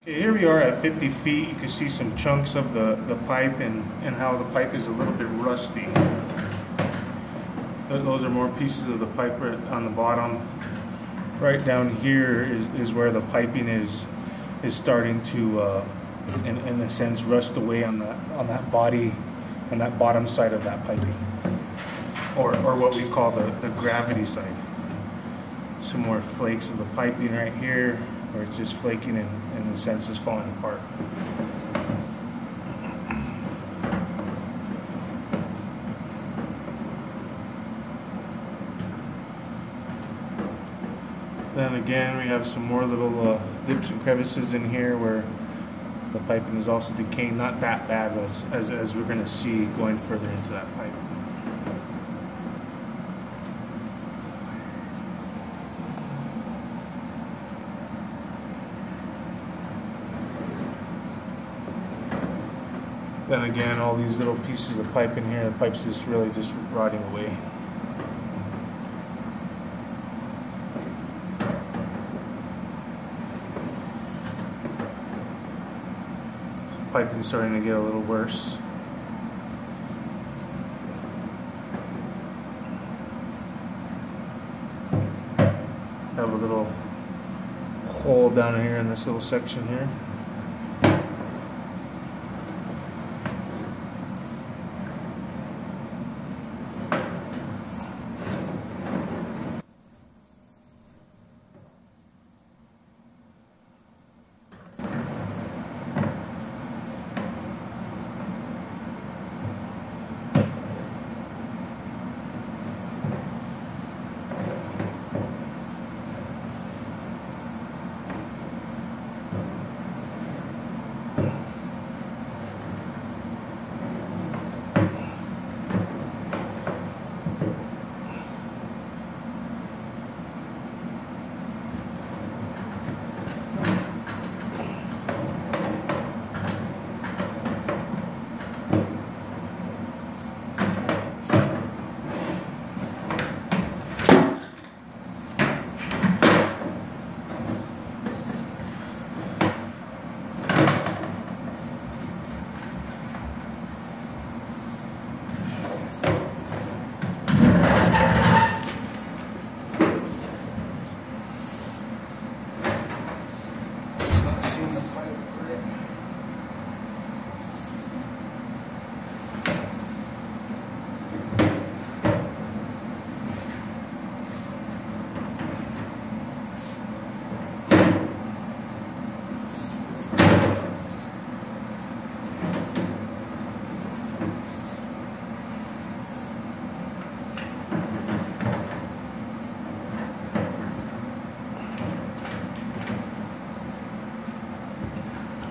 Okay, here we are at 50 feet. You can see some chunks of the pipe and how the pipe is a little bit rusty. Those are more pieces of the pipe right on the bottom. Right down here is where the piping is starting to, in a sense, rust away on that body, on that bottom side of that piping, or what we call the gravity side. Some more flakes of the piping right here, where it's just flaking and in a sense is falling apart. Then again, we have some more little dips and crevices in here where the piping is also decaying. Not that bad as we're going to see going further into that pipe. Then again, all these little pieces of pipe in here, the pipe's just really just rotting away. Piping's starting to get a little worse. Have a little hole down here in this little section here.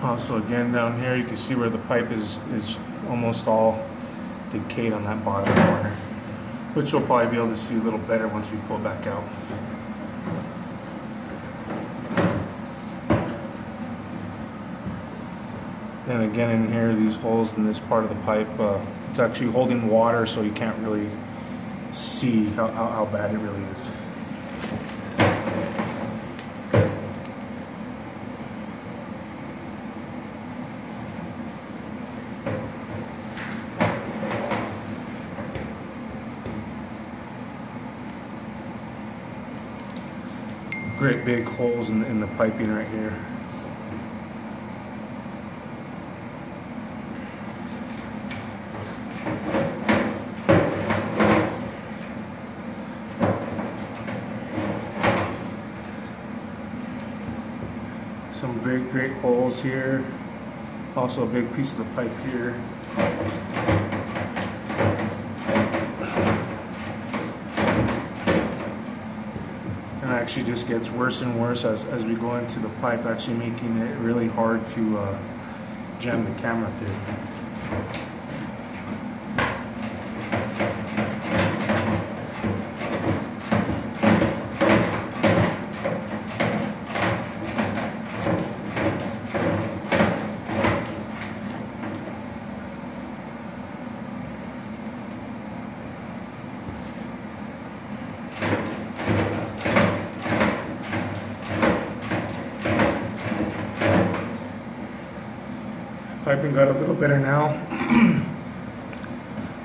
Also again down here you can see where the pipe is almost all decayed on that bottom corner, which you'll probably be able to see a little better once we pull it back out. Then again in here, these holes in this part of the pipe, it's actually holding water, so you can't really see how bad it really is. Great big holes in the piping right here. Some great holes here. Also a big piece of the pipe here. Actually just gets worse and worse as we go into the pipe, actually making it really hard to jam the camera through. Piping got a little better now.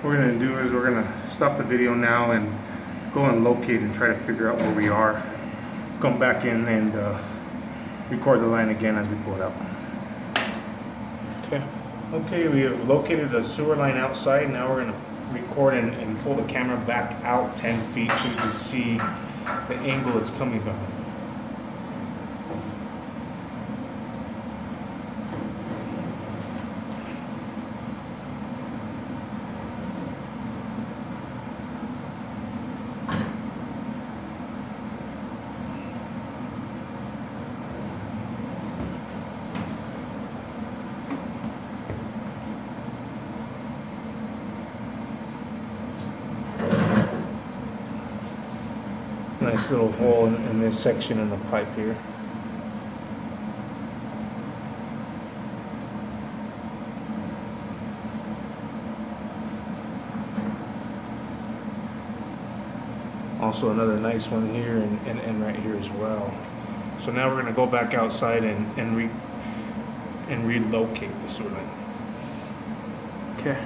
What we're gonna do is we're gonna stop the video now and go and locate and try to figure out where we are. Come back in and record the line again as we pull it out. Okay, we have located the sewer line outside. Now we're gonna record and pull the camera back out 10 feet so you can see the angle it's coming from. Nice little hole in this section in the pipe here. Also another nice one here and right here as well. So now we're going to go back outside and relocate the sewer line. Okay.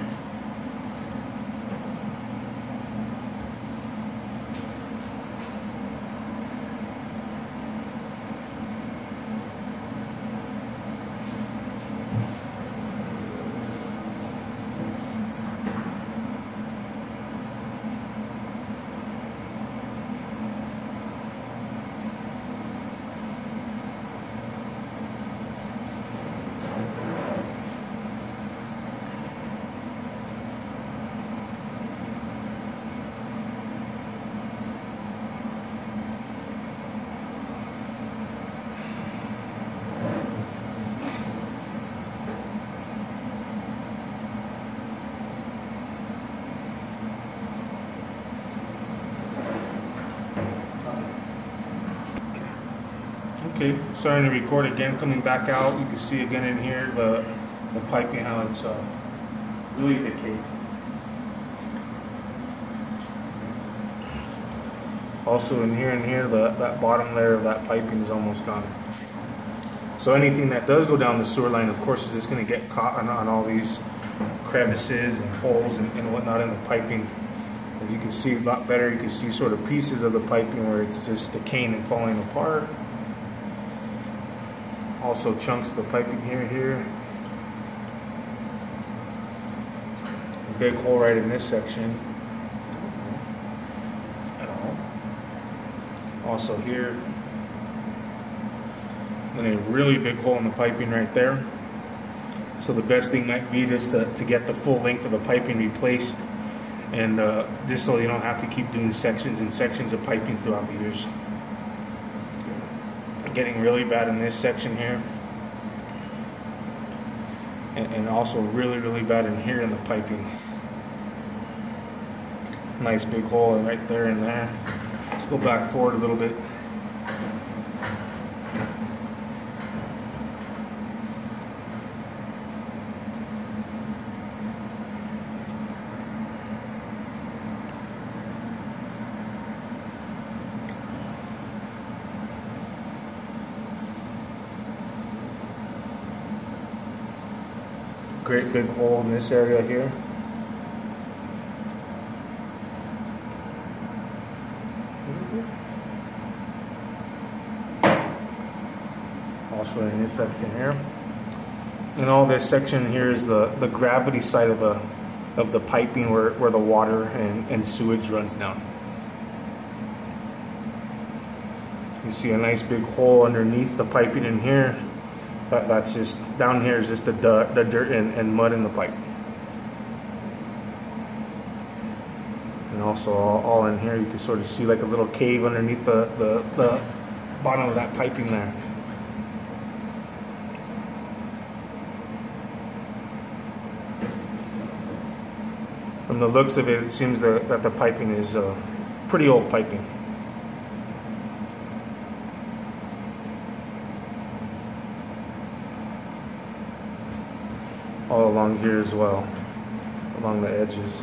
Okay, starting to record again, coming back out. You can see again in here the piping, how it's really decayed. Also in here, that bottom layer of that piping is almost gone. So anything that does go down the sewer line, of course, is just going to get caught on all these crevices and holes and whatnot in the piping. As you can see a lot better, you can see sort of pieces of the piping where it's just decaying and falling apart. Also chunks of the piping here. A big hole right in this section. At all. Also here. And a really big hole in the piping right there. So the best thing might be just to get the full length of the piping replaced, and just so you don't have to keep doing sections and sections of piping throughout the years. Getting really bad in this section here, and also really bad in here in the piping. Nice big hole right there and there. Let's go back forward a little bit. Great big hole in this area here. Also in this section here. And all this section here is the gravity side of the piping where the water and sewage runs down. You see a nice big hole underneath the piping in here. That's just, down here is just the dirt and mud in the pipe. And also all in here you can sort of see like a little cave underneath the bottom of that piping there. From the looks of it, it seems that the piping is pretty old piping. All along here as well, along the edges.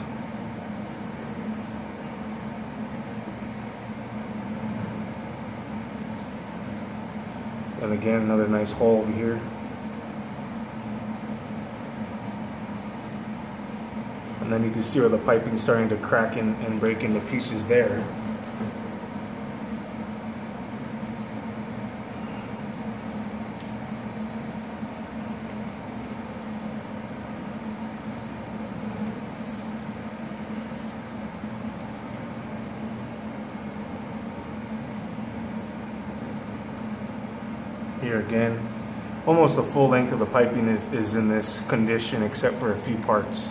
And again, another nice hole over here. And then you can see where the piping is starting to crack and break into pieces there. Here again, almost the full length of the piping is in this condition except for a few parts.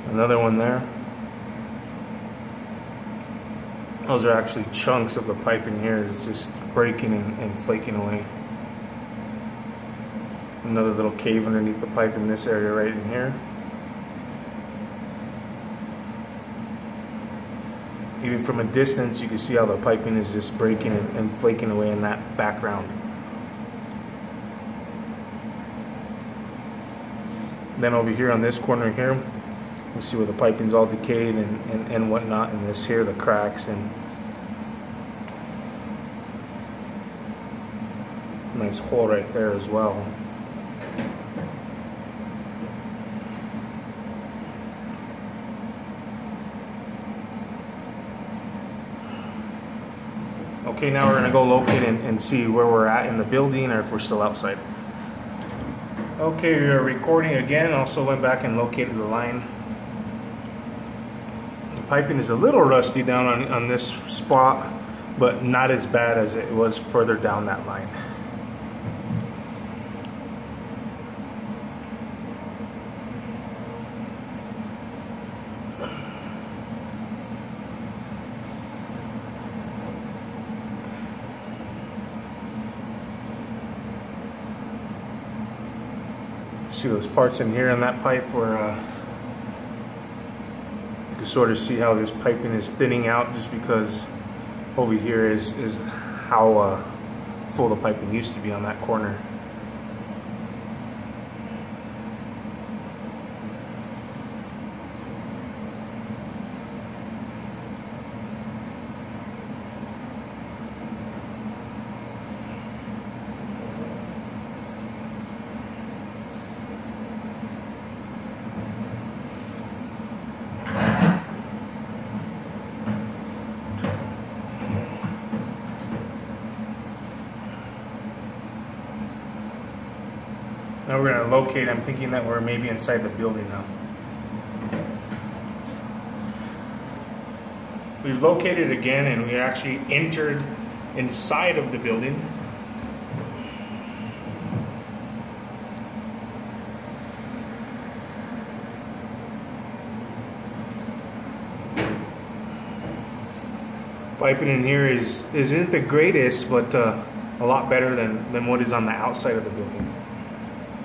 Another one there. Those are actually chunks of the piping here. It's just breaking and flaking away. Another little cave underneath the pipe in this area right in here. Even from a distance, you can see how the piping is just breaking and flaking away in that background. Then over here on this corner here, you see where the piping's all decayed and whatnot, and this here, the cracks, and nice hole right there as well. Okay, now we're going to go locate and see where we're at in the building, or if we're still outside. Okay, we're recording again. Also went back and located the line. The piping is a little rusty down on this spot, but not as bad as it was further down that line. See those parts in here in that pipe where you can sort of see how this piping is thinning out, just because over here is how full the piping used to be on that corner. Now we're going to locate. I'm thinking that we're maybe inside the building now. We've located again, and we actually entered inside of the building. Piping in here isn't the greatest, but a lot better than what is on the outside of the building.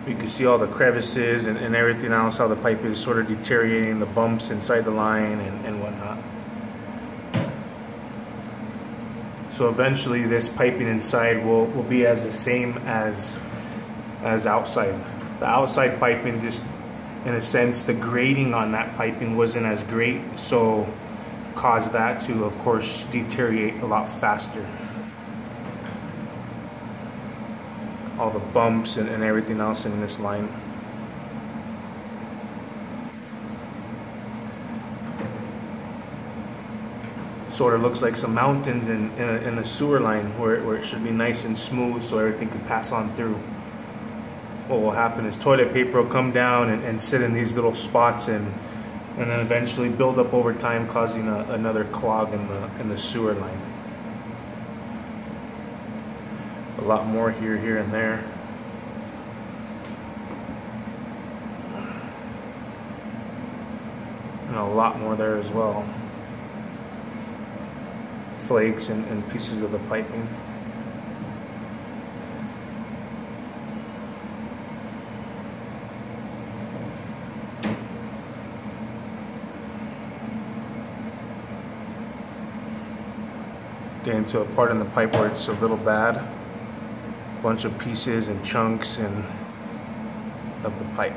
You can see all the crevices and everything else, how the pipe is sort of deteriorating, the bumps inside the line and whatnot. So eventually this piping inside will be as the same as outside. The outside piping, just in a sense, the grading on that piping wasn't as great, so caused that to, of course, deteriorate a lot faster. All the bumps and everything else in this line. Sort of looks like some mountains in a sewer line where it should be nice and smooth so everything can pass on through. What will happen is toilet paper will come down and sit in these little spots and then eventually build up over time, causing another clog in the sewer line. A lot more here and there. And a lot more there as well. Flakes and pieces of the piping. Getting to a part in the pipe where it's a little bad. Bunch of pieces and chunks of the pipe.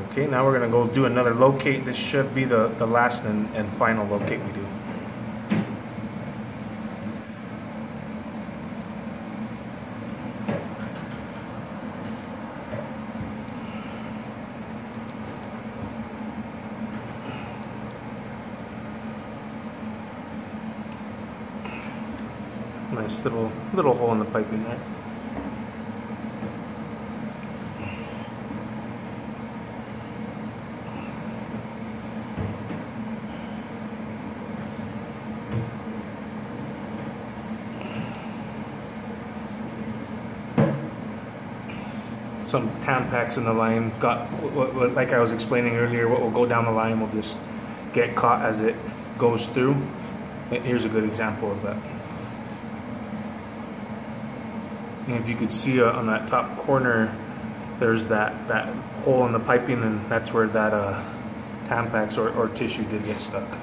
Okay, now we're going to go do another locate. This should be the last and final locate we do. Nice little hole in the piping there. Some Tampax in the line got, like I was explaining earlier, what will go down the line will just get caught as it goes through. Here's a good example of that. And if you could see on that top corner, there's that hole in the piping, and that's where that Tampax or tissue did get stuck.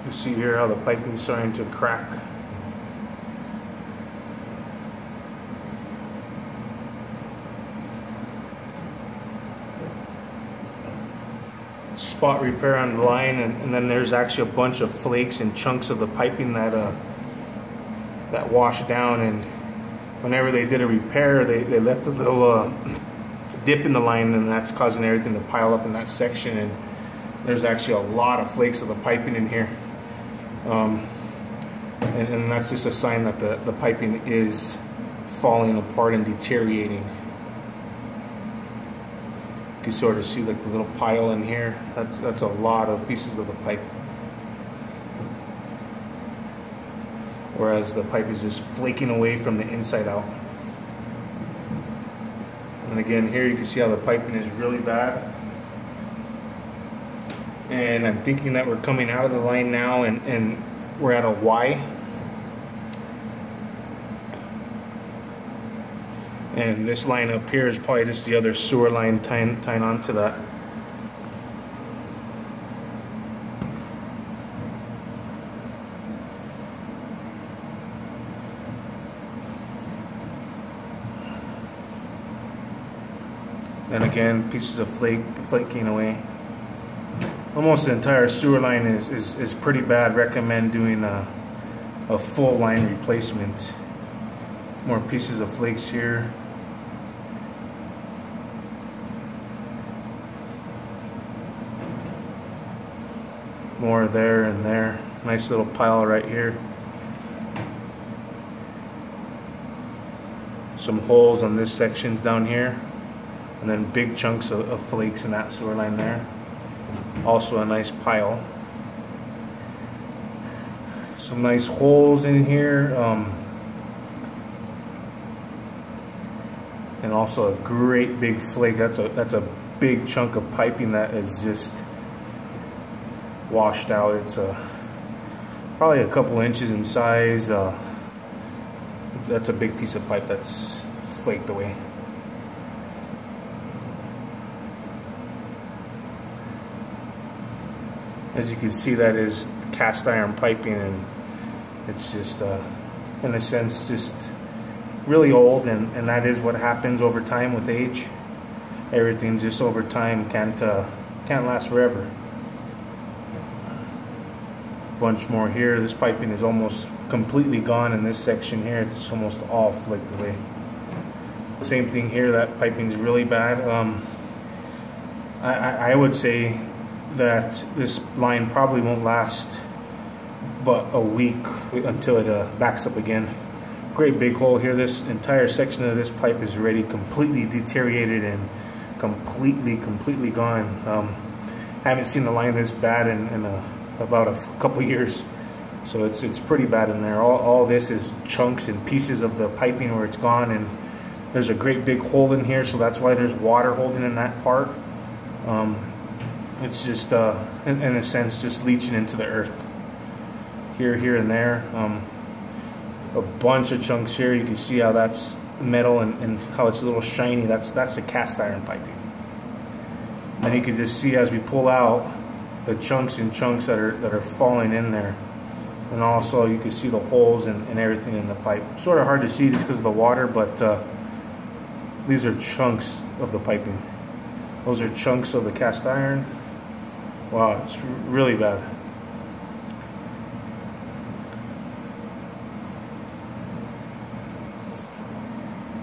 You see here how the piping is starting to crack. Spot repair on the line, and then there's actually a bunch of flakes and chunks of the piping that washed down, and whenever they did a repair, they left a little dip in the line, and that's causing everything to pile up in that section, and there's actually a lot of flakes of the piping in here. And that's just a sign that the piping is falling apart and deteriorating. You can sort of see like the little pile in here. That's a lot of pieces of the pipe. Whereas the pipe is just flaking away from the inside out. And again, here you can see how the piping is really bad. And I'm thinking that we're coming out of the line now, and we're at a Y. And this line up here is probably just the other sewer line tying onto that. And again, pieces of flaking away. Almost the entire sewer line is pretty bad. Recommend doing a full line replacement. More pieces of flakes here. More there and there. Nice little pile right here. Some holes on this sections down here. And then big chunks of flakes in that sewer line there. Also a nice pile. Some nice holes in here, and also a great big flake. That's a big chunk of piping that is just washed out. It's probably a couple inches in size. That's a big piece of pipe that's flaked away. As you can see, that is cast iron piping, and it's just, in a sense, just really old, and that is what happens over time with age. Everything just over time can't last forever. Bunch more here. This piping is almost completely gone in this section here. It's almost all flaked away. Same thing here. That piping is really bad. I would say that this line probably won't last but a week until it backs up again. Great big hole here. This entire section of this pipe is already completely deteriorated and completely gone. Haven't seen the line this bad in about a couple years, so it's pretty bad in there. All this is chunks and pieces of the piping where it's gone, and there's a great big hole in here, so that's why there's water holding in that part. It's just, in a sense, just leaching into the earth. Here, and there. A bunch of chunks here. You can see how that's metal and how it's a little shiny. That's the cast iron piping. And you can just see as we pull out, chunks and chunks that are falling in there. And also you can see the holes and everything in the pipe. Sort of hard to see just because of the water, but these are chunks of the piping. Those are chunks of the cast iron. Wow, it's really bad.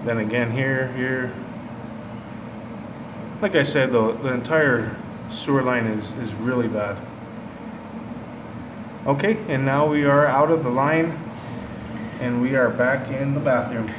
Then again here. Like I said, the entire sewer line is really bad. Okay, and now we are out of the line and we are back in the bathroom.